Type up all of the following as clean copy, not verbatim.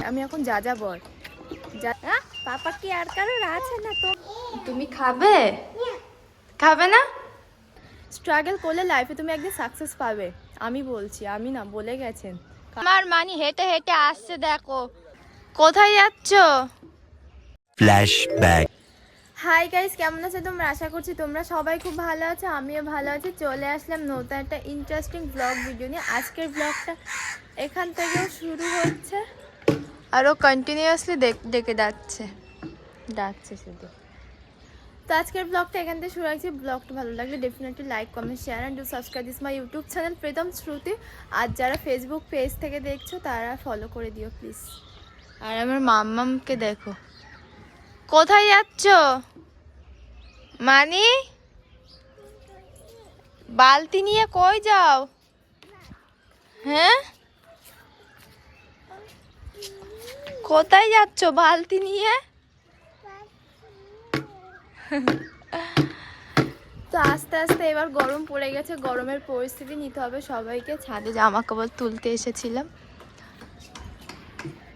আমি এখন যাযাবর। পাপা কি আর কারোর আছে না তো? তুমি খাবে? খাবে না? স্ট্রাগল করলে লাইফে তুমি একদিন সাকসেস পাবে, আমি বলছি, আমি না, বলে গেছেন। আমার মানি হেঁটে হেঁটে আসছে, দেখো কোথায় যাচ্ছ। ফ্ল্যাশব্যাক। হাই গাইস, কেমন আছো তোমরা? আশা করছি তোমরা সবাই খুব ভালো আছো, আমিও ভালো আছি। চলে আসলাম নতুন একটা ইন্টারেস্টিং ব্লগ ভিডিও নিয়ে। আজকের ব্লগটা এখান থেকেও শুরু হচ্ছে, আরও কন্টিনিউয়াসলি ডেকে ডাকছে শুধু। তো আজকের ব্লগটা এখান থেকে শুরু হয়েছে। ব্লগটা ভালো লাগলে definitely like, comment, share and do subscribe this my YouTube channel Pritam Shruti. আর যারা ফেসবুক পেজ থেকে দেখছো তারা ফলো করে দিও প্লিজ। আর আমার মাম্মামকে দেখো, কোথায় যাচ্ছ মানি? বালতি নিয়ে কই যাও? হ্যাঁ, কোথায় যাচ্ছ বালতি নিয়ে? তো আস্তে আস্তে এবার গরম পড়ে গেছে, গরমের পরিস্থিতি নিতে হবে সবাইকে। ছাদে জামা কাপড় তুলতে এসেছিলাম।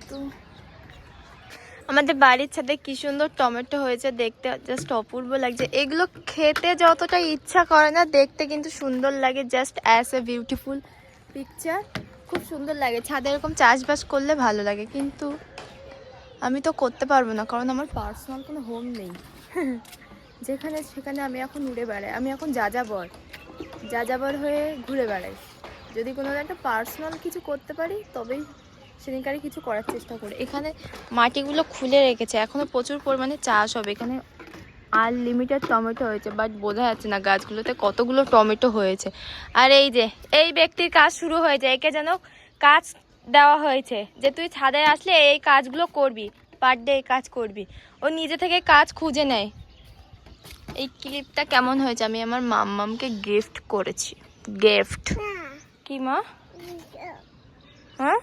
তো আমাদের বাড়ির ছাদে কি সুন্দর টমেটো হয়েছে, দেখতে জাস্ট অপূর্ব লাগছে। এগুলো খেতে যতটা ইচ্ছা করে না, দেখতে কিন্তু সুন্দর লাগে, just as a beautiful picture. খুব সুন্দর লাগে। ছাদে এরকম চাষবাস করলে ভালো লাগে, কিন্তু আমি তো করতে পারবো না, কারণ আমার পার্সোনাল কোনো হোম নেই। যেখানে সেখানে আমি এখন উড়ে বেড়াই। আমি এখন যাযাবর হয়ে ঘুরে বেড়াই। যদি কোনো একটা পার্সোনাল কিছু করতে পারি তবেই সেদিনকারই কিছু করার চেষ্টা করি। এখানে মাটিগুলো খুলে রেখেছে, এখনও প্রচুর পরিমাণে চাষ হবে। এখানে আনলিমিটেড টমেটো হয়েছে, বাট বোঝা যাচ্ছে না গাছগুলোতে কতগুলো টমেটো হয়েছে। আর এই যে এই ব্যক্তির কাজ শুরু হয়েছে, একে যেন কাজ দেওয়া হয়েছে যে তুই ছাদে আসলে এই কাজগুলো করবি, পার ডে এই কাজ করবি। ও নিজে থেকে কাজ খুঁজে নেয়। এই ক্লিপটা কেমন হয়েছে? আমি আমার মাম্মামকে গিফট করেছি। গিফট কি মা? হ্যাঁ,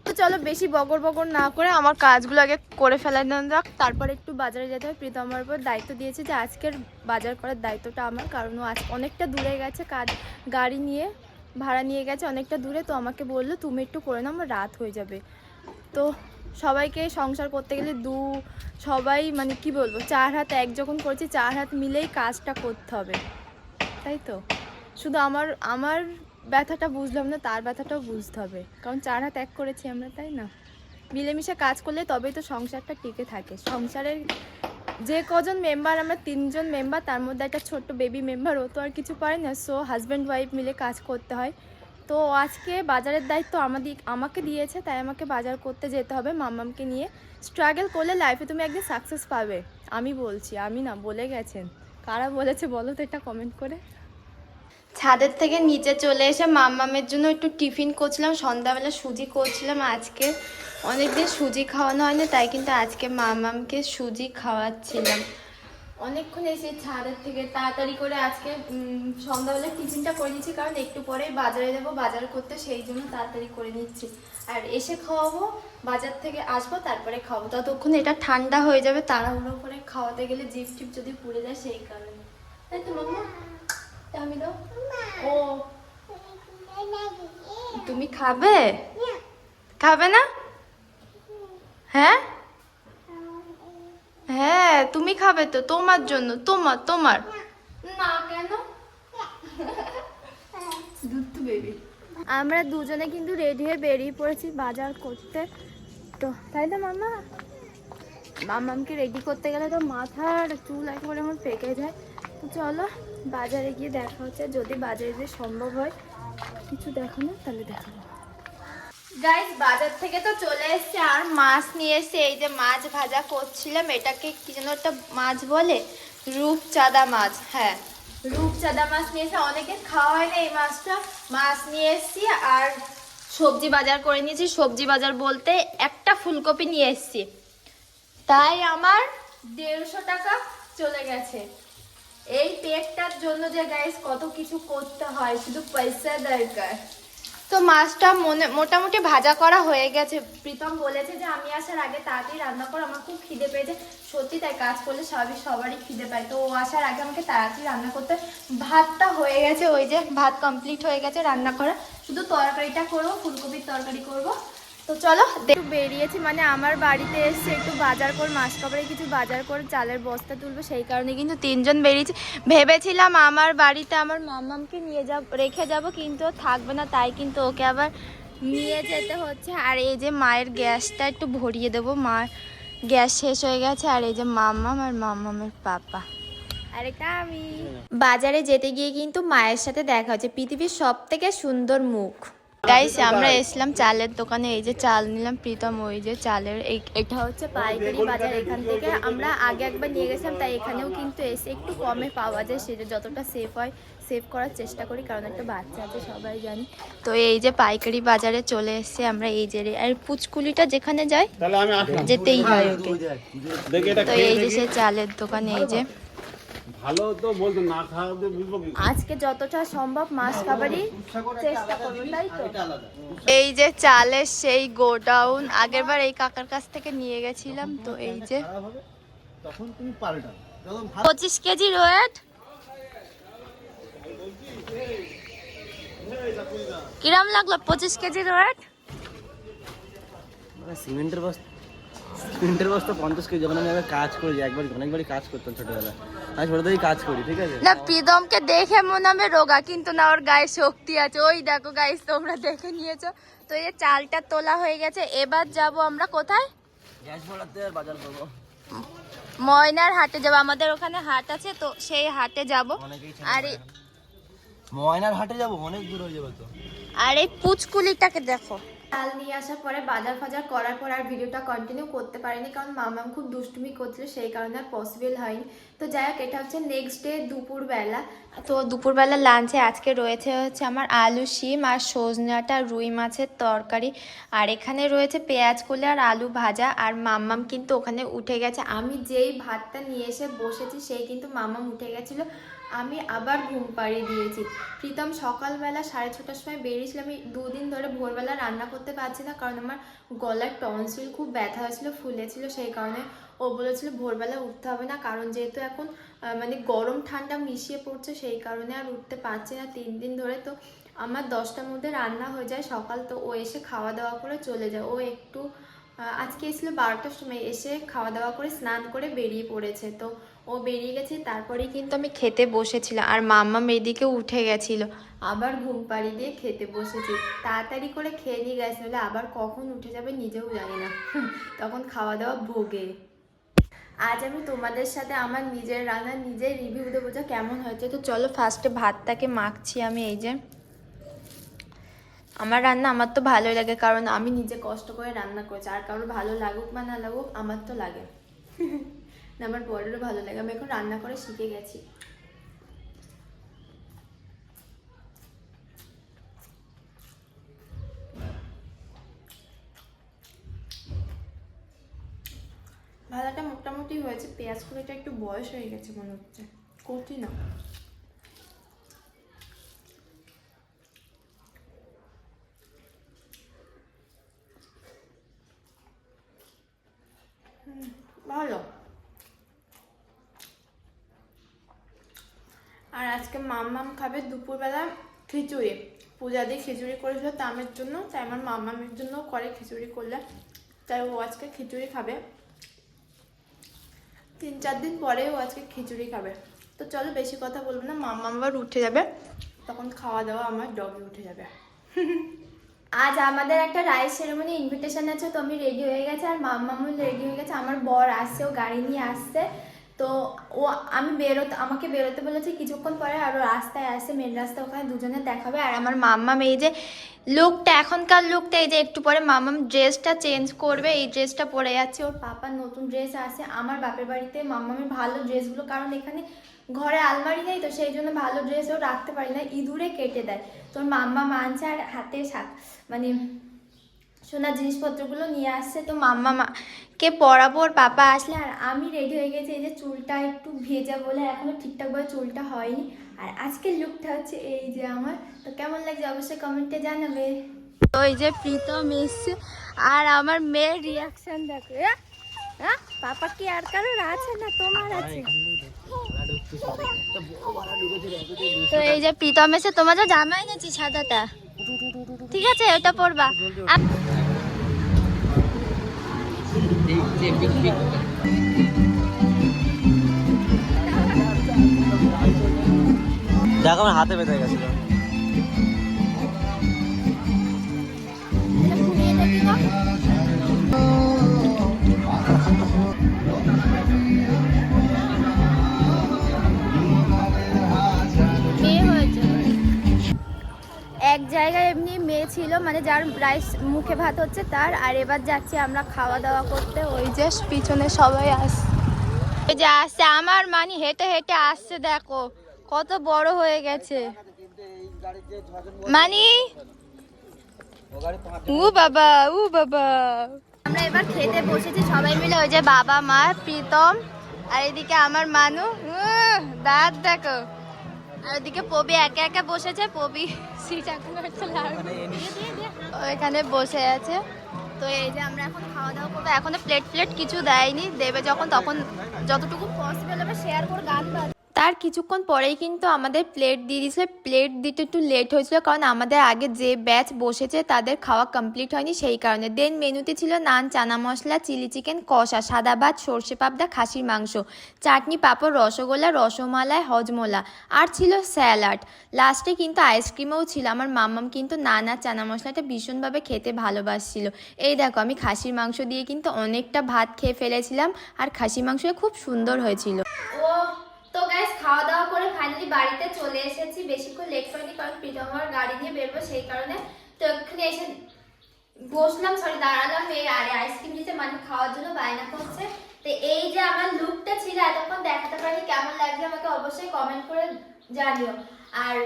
তো চলো বেশি বগর বগর না করে আমার কাজগুলো আগে করে ফেলানো যাক, তারপর একটু বাজারে যেতে হবে। প্রীতম আমার উপর দায়িত্ব দিয়েছে যে আজকের বাজার করার দায়িত্বটা আমার, কারণ ও আজ অনেকটা দূরে গেছে, গাড়ি নিয়ে ভাড়া নিয়ে গেছে অনেকটা দূরে। তো আমাকে বললো তুমি একটু করে নাও, আমার রাত হয়ে যাবে। তো সবাইকে সংসার করতে গেলে সবাই মানে কি বলবো, 4 হাত এক যখন করছি, 4 হাত মিলেই কাজটা করতে হবে, তাই তো? শুধু আমার ব্যথাটা বুঝলাম না, তার ব্যথাটাও বুঝতে হবে, কারণ 4 হাত এক করেছি আমরা, তাই না? মিলেমিশে কাজ করলে তবেই তো সংসারটা টিকে থাকে। সংসারের যে কজন মেম্বার, আমরা 3 জন মেম্বার, তার মধ্যে একটা ছোট্ট বেবি মেম্বার, ও তো আর কিছু পারে না। সো হাজব্যান্ড ওয়াইফ মিলে কাজ করতে হয়। তো আজকে বাজারের দায়িত্ব আমাকে দিয়েছে, তাই আমাকে বাজার করতে যেতে হবে মাম্মামকে নিয়ে। স্ট্রাগল করলে লাইফে তুমি একদিন সাকসেস পাবে, আমি বলছি, আমি না, বলে গেছেন। কারা বলেছে বলো তো এটা কমেন্ট করে। ছাদের থেকে নিচে চলে এসে মাম্মামের জন্য একটু টিফিন করছিলাম, সন্ধ্যাবেলা সুজি করছিলাম। আজকে অনেকদিন সুজি খাওয়ানো হয় না, তাই কিন্তু আজকে মাম্মামকে সুজি খাওয়াচ্ছিলাম। অনেকক্ষণ এসে ছাদের থেকে তাড়াতাড়ি করে আজকে সন্ধ্যাবেলা টিফিনটা করে নিচ্ছি, কারণ একটু পরেই বাজারে যাবো বাজার করতে, সেই জন্য তাড়াতাড়ি করে নিচ্ছি। আর এসে খাওয়াবো, বাজার থেকে আসবো তারপরে খাবো, ততক্ষণ এটা ঠান্ডা হয়ে যাবে। তাড়াহুড়ো করে খাওয়াতে গেলে জিভ টিপ যদি পুড়ে যায়, সেই কারণে। তাই তো মাম্মা? আমি দাও। ও তুমি খাবে? খাবে না? হ্যাঁ হ্যাঁ, তুমি খাবে তো, তোমার জন্য, তোমার না কেন? দুধ বেবি। আমরা দুজনে কিন্তু রেডি হয়ে বেরিয়ে পড়েছি বাজার করতে। তো তাই না মামা? মামামকে রেডি করতে গেলে তো মাথার চুল একেবারে আমার পেকে যায়। তো চলো বাজারে গিয়ে দেখা হচ্ছে, যদি বাজারে যে সম্ভব হয় কিছু দেখানো তাহলে দেখাবো। গাইস, বাজার থেকে তো চলে এসছে, আর মাছ নিয়ে এসছে। এই যে মাছ ভাজা করছিলাম, এটাকে কি যেন একটা মাছ বলে, রূপচাঁদা মাছ। হ্যাঁ, রূপচাঁদা মাছ নিয়ে এসে, অনেকে খাওয়া হয় না এই মাছটা। মাছ নিয়ে এসছি, আর সবজি বাজার করে নিয়েছি। সবজি বাজার বলতে একটা ফুলকপি নিয়ে এসছি, তাই আমার 150 টাকা চলে গেছে। এই পেটটার জন্য যে গাইস কত কিছু করতে হয়, শুধু পয়সা দরকার। তো তো মাছটা মোটামুটি ভাজা করা হয়ে গেছে। প্রীতম বলেছে যে আমি আসার আগে তাড়াতাড়ি রান্না করো, আমার খুব খিদে পেয়েছে। সত্যি তাই, কাজ করলে সবারই খিদে পায়। তো ও আসার আগে আমাকে তাড়াতাড়ি রান্না করতে। ভাতটা হয়ে গেছে, ওই যে ভাত কমপ্লিট হয়ে গেছে রান্না করা, শুধু তরকারিটা করবো, ফুলকপির তরকারি করব। তো চলো, একটু বেরিয়েছি, মানে আমার বাড়িতে এসছে একটু বাজার করে, মাছ কাপড়ে কিছু বাজার করে চালের বস্তা তুলবো, সেই কারণে কিন্তু 3 জন বেরিয়েছি। ভেবেছিলাম আমার বাড়িতে আমার মামামকে রেখে যাব, কিন্তু থাকবে না, তাই কিন্তু ওকে আবার নিয়ে যেতে হচ্ছে। আর এই যে মায়ের গ্যাসটা একটু ভরিয়ে দেবো, মার গ্যাস শেষ হয়ে গেছে। আর এই যে মামাম আর মামামের পাপা, আর এটা আমি। বাজারে যেতে গিয়ে কিন্তু মায়ের সাথে দেখা হচ্ছে, পৃথিবীর সব থেকে সুন্দর মুখ। গাইস, আমরা এসলাম চালের দোকানে, এই যে চাল নিলাম। প্রীতম ওই যে চালের, এটা হচ্ছে পাইকারি বাজার। এখান থেকে আমরা আগে একবার নিয়ে গেছিলাম, তাই এখানেও কিন্তু এসে একটু কমে পাওয়া যায়, সেটা যতটা সেফ হয় সেভ করার চেষ্টা করি, কারণ একটা বাচ্চা আছে সবাই জানি। তো এই যে পাইকারি বাজারে চলে এসছে আমরা, এই যে আর পুচকুলিটা যেখানে যায় যেতেই হয় ওকে। তো এই যে সে চালের দোকানে, এই যে ভালো তো বলতো না খাওয়াতে বুঝবো কি। আজকে যতটা সম্ভব মাছ খাবারই চেষ্টা করবো, তাই তো। এই যে চালের সেই গোডাউন, আগেরবার এই কাকার কাছ থেকে নিয়ে গেছিলাম। তো এই যে তখন তুমি পাল্টাও 25 কেজি ওয়েট। কিরাম লাগলো 25 কেজি ওয়েট? সিমেন্টের বস্তা 50 কেজি। যখন আমি আগে কাজ করি, অনেকবারই কাজ করতাম ছোটবেলা, আমি ছোট থেকেই কাজ করি, ঠিক আছে। না, প্রীতমকে দেখে মনে হবে রোগা, কিন্তু না, ওর গায়ে শক্তি আছে। ওই দেখো গাইস, তোমরা দেখে নিয়েছো তো। এই চালটা তোলা হয়ে গেছে, এবার যাব আমরা কোথায়? গ্যাস ভরাতে আর বাজার করবো। ময়নার হাটে যাব, আমাদের ওখানে হাট আছে, তো সেই হাটে যাব। আর ময়নার হাটে যাব, অনেক দূর হয়ে যাবে তো। আর এই পুচকুলিটাকে দেখো। চাল নিয়ে আসার পরে বাজার ফাজার করার পর আর ভিডিওটা কন্টিনিউ করতে পারিনি, কারণ মামাম খুব দুষ্টুমি করছিল, সেই কারণে আর পসিবল হয়নি। তো যাই হোক, এটা হচ্ছে নেক্সট ডে দুপুরবেলা। তো দুপুরবেলা লাঞ্চে আজকে রয়েছে হচ্ছে আমার আলু শিম আর সজনাটা রুই মাছের তরকারি, আর এখানে রয়েছে পেঁয়াজ কলি আর আলু ভাজা। আর মাম্মাম কিন্তু ওখানে উঠে গেছে, আমি যেই ভাতটা নিয়ে এসে বসেছি সেই কিন্তু মাম্মাম উঠে গেছিলো, আমি আবার ঘুম পাড়িয়ে দিয়েছি। প্রীতম সকালবেলা 6:30টার সময় বেরিয়েছিল। আমি 2 দিন ধরে ভোরবেলা রান্না করতে পারছি না, কারণ আমার গলার টনসিল খুব ব্যথা হয়েছিল, ফুলেছিল, সেই কারণে ও বলেছিল ভোরবেলা উঠতে হবে না, কারণ যেহেতু এখন মানে গরম ঠান্ডা মিশিয়ে পড়ছে, সেই কারণে আর উঠতে পারছি না 3 দিন ধরে। তো আমার 10টার মধ্যে রান্না হয়ে যায় সকাল, তো ও এসে খাওয়া দাওয়া করে চলে যায়। ও একটু আজকে এসেছিলো 12টার সময়, এসে খাওয়া দাওয়া করে স্নান করে বেরিয়ে পড়েছে। তো ও বেরিয়ে গেছে, তারপরেই কিন্তু আমি খেতে বসেছিলাম। আর মাম্মাম এদিকে উঠে গেছিলো, আবার ঘুম পাড়ি দিয়ে খেতে বসেছি। তাড়াতাড়ি করে খেয়ে নিয়ে গেছে, বলে আবার কখন উঠে যাবে নিজেও জানি না, তখন খাওয়া দাওয়া ভোগে। আজ আমি তোমাদের সাথে আমার নিজের রান্না নিজের রিভিউ দেবো যে কেমন হয়েছে। তো চলো, ফার্স্টে ভাতটাকে মাখছি আমি। এই যে আমার রান্না আমার তো ভালোই লাগে, কারণ আমি নিজে কষ্ট করে রান্না করেছি। আর কারোর ভালো লাগুক বা না লাগুক, আমার তো লাগে না, আমার বড়েরও ভালো লাগে। আমি এখন রান্না করে শিখে গেছি। ভাজাটা মোটামুটি হয়েছে, পেঁয়াজ কুড়িটা একটু বয়স হয়ে গেছে মনে হচ্ছে, কঠিন না। ভালো। আর আজকে মাম্মাম খাবে দুপুরবেলা খিচুড়ি, পূজা দিয়ে খিচুড়ি করেছিল তামের জন্য, তাই আমার মাম্মামের জন্য করে খিচুড়ি করলে, তাই ও আজকে খিচুড়ি খাবে। 3-4 দিন পরে ও আজকে খিচুড়ি খাবে। তো চলো, বেশি কথা বলবো না, মাম্মাম আবার উঠে যাবে, তখন খাওয়া দাওয়া আমার ডগে উঠে যাবে। আজ আমাদের একটা রাইস সেরেমনি ইনভিটেশন আছে, তো আমি রেডি হয়ে গেছে, আর মাম্মামও রেডি হয়ে গেছে। আমার বর আসছে, ও গাড়ি নিয়ে আসছে। তো ও আমাকে বেরোতে বলেছে কিছুক্ষণ পরে, আর ও রাস্তায় আসছে, মেন রাস্তায়, ওখানে দুজনে দেখাবে। আর আমার মাম্মাম এই যে লুকটা, এখনকার লুকটা, এই যে একটু পরে মাম্মাম ড্রেসটা চেঞ্জ করবে, এই ড্রেসটা পরে যাচ্ছে। ওর পাপার নতুন ড্রেস আছে। আমার বাপের বাড়িতে মাম্মামের ভালো ড্রেসগুলো, কারণ এখানে ঘরে আলমারি নেই, তো সেই জন্য ভালো ড্রেসও রাখতে পারি না, ইঁদুরে কেটে দেয়। তোর মাম্মা মানছে, আর হাতে মানে সোনার জিনিসপত্রগুলো নিয়ে আসছে। তো মাম্মাকে পরাবো ওর পাপা আসলে। আর আমি রেডি হয়ে গেছি, এই যে চুলটা একটু ভেজা বলে এখনো ঠিকঠাকভাবে চুলটা হয়নি। আর আজকের লুকটা হচ্ছে এই যে আমার। তো কেমন লাগছে অবশ্যই কমেন্টে জানাবে। তো এই যে প্রীতম এসছে আর আমার মেয়ের রিয়াকশন দেখো। হ্যাঁ পাপা কি আর কারোর আছে না তোমার আছে? তো এই যে প্রীতম এসে তোমার তো জামা এনেছি সাদাটা, ঠিক আছে ওটা পরবা। দেখ আমার হাতে বেঁধে গেছিল। এক জায়গায় এমনি মেয়ে ছিল মানে যার রাইস মুখে ভাত হচ্ছে তার, আর এবার যাচ্ছি আমরা খাওয়া দাওয়া করতে। ওই যে পিছনে সবাই আসছে, ওই যে আসছে আমার মানি হেঁটে হেঁটে আসছে, দেখো কত বড় হয়ে গেছে মানি। ও বাবা ও বাবা। আমরা এবার খেতে বসেছি সবাই মিলে, ওই যে বাবা মা প্রীতম আর এদিকে আমার মানু, দাঁত দেখো। আর ওদিকে পবি একে একে বসেছে, পবি ওইখানে বসে আছে। তো এই যে আমরা এখন খাওয়া দাওয়া করবো, এখনো প্লেট কিছু দেয়নি, দেবে যখন তখন যতটুকু পসিবল হবে শেয়ার করে গান বাজ। তার কিছুক্ষণ পরেই কিন্তু আমাদের প্লেট দিয়ে দিয়েছিল। প্লেট দিতে একটু লেট হয়েছিল কারণ আমাদের আগে যে ব্যাচ বসেছে তাদের খাওয়া কমপ্লিট হয়নি, সেই কারণে। দেন মেনুতে ছিল নান, চানা মশলা, চিলি চিকেন কষা, সাদা ভাত, সর্ষে পাবদা, খাসির মাংস, চাটনি, পাঁপড়, রসগোল্লা, রসমালাই, হজমোলা আর ছিল স্যালাড। লাস্টে কিন্তু আইসক্রিমও ছিল। আমার মাম্মাম কিন্তু নান আর চানা মশলাটা ভীষণভাবে খেতে ভালোবাসছিল। এই দেখো আমি খাসির মাংস দিয়ে কিন্তু অনেকটা ভাত খেয়ে ফেলেছিলাম, আর খাসির মাংস খুব সুন্দর হয়েছিল। তো গাইস খাওয়া দাওয়া করে ফাইনালি বাড়িতে চলে এসেছি। বেশিক্ষণ লেট করিনি কারণ প্রীতম আমার গাড়ি নিয়ে বেরোবো, সেই কারণে। তো এখানে এসে বসলাম, দাঁড়ালাম। এই আরে আইসক্রিম দিতে মানে খাওয়ার জন্য বায়না করছে। তো এই যে আমার লুকটা ছিল এতক্ষণ দেখাতে পারি, কেমন লাগছে আমাকে অবশ্যই কমেন্ট করে জানিও। আর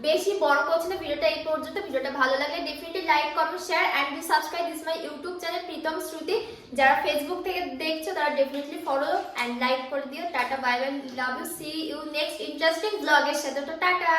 বেশি বড় করছি না ভিডিওটা এই পর্যন্ত। ভিডিওটা ভালো লাগলে definitely like, comment, share and do subscribe this my YouTube channel Pritam Shruti. যারা ফেসবুক থেকে দেখছো তারা ডেফিনেটলি ফলো এন্ড লাইক করে দিও। Tata bye bye, love you, see you next interesting ব্লগের সাথে। তো টাটা।